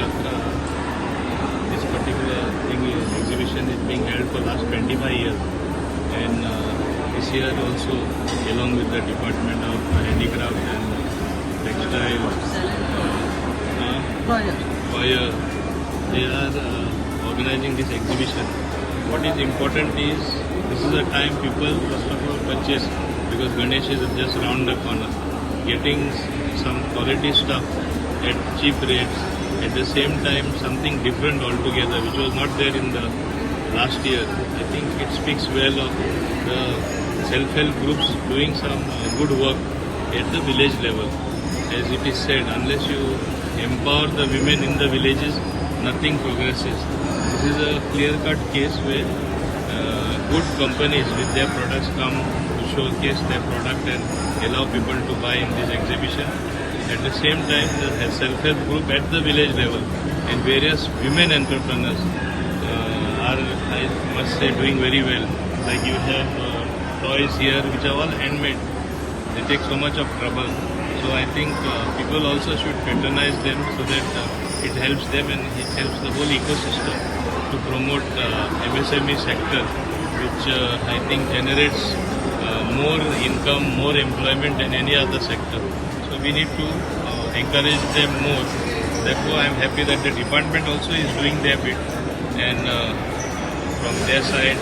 Yatraa, this particular exhibition is being held for last 25 years, and this year also, along with the Department of Handicrafts and Textile, Fire, they are organizing this exhibition. What is important is this is a time people first of all purchase, because Ganesh is just around the corner. Getting some quality stuff at cheap rates, at the same time something different altogether, which was not there in the last year. I think it speaks well of the self-help groups doing some good work at the village level. As it is said, unless you empower the women in the villages, nothing progresses. This is a clear-cut case where good companies with their products come to showcase their product and allow people to buy in this exhibition. At the same time, the self-help group at the village level and various women entrepreneurs are, I must say, doing very well. Like you have toys here which are all handmade. They take so much of trouble. So I think people also should patronize them so that it helps them and it helps the whole ecosystem to promote MSME sector, which I think generates more income, more employment than any other sector. So we need to encourage them more. Therefore, I am happy that the department also is doing their bit, and from their side,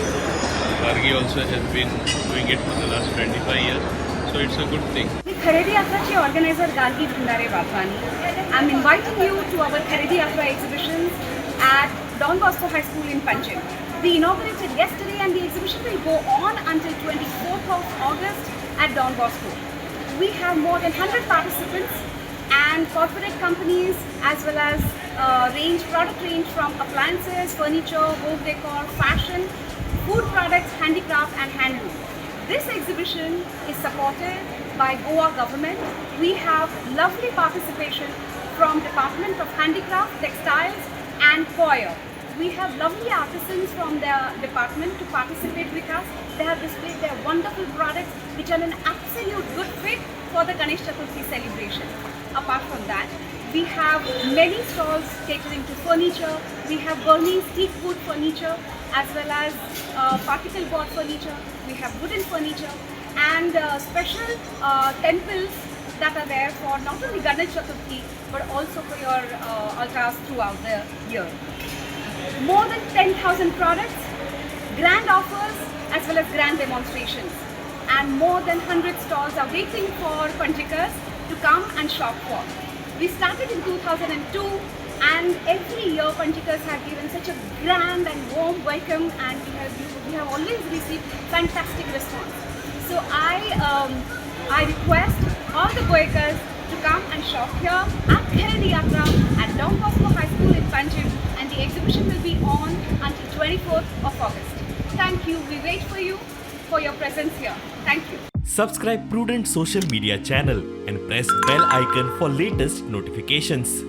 Kharedi also has been doing it for the last 25 years. So it's a good thing. Kharedi Yatraचे organizer Gargi Bhandare Bapani. I'm inviting you to our Kharedi Yatraa exhibitions at Don Bosco High School in Panjim. We inaugurated yesterday and the exhibition will go on until 24th of August at Don Bosco. We have more than 100 participants and corporate companies, as well as product range from appliances, furniture, home decor, fashion, food products, handicraft and handloom. This exhibition is supported by Goa government. We have lovely participation from Department of Handicraft, Textiles and Choir. We have lovely artisans from their department to participate with us. They have displayed their wonderful products which are an absolute good fit for the Ganesh Chaturthi celebration. Apart from that, we have many stalls catering to furniture. We have Burmese teak wood furniture as well as particle board furniture. We have wooden furniture and special temples that are there for not only Ganesh Chaturthi but also for your altars throughout the year. More than 10,000 products, grand offers as well as grand demonstrations, and more than 100 stalls are waiting for Panjikas to come and shop for. We started in 2002 and every year Panjikas have given such a grand and warm welcome, and we have always received fantastic response. So I request all the Goekas to come and shop here at Kharedi Yatraa at Don Bosco High School in Panjim, and the exhibition will be on until 24th of August. Thank you. We wait for you for your presence here. Thank you. Subscribe Prudent social media channel and press bell icon for latest notifications.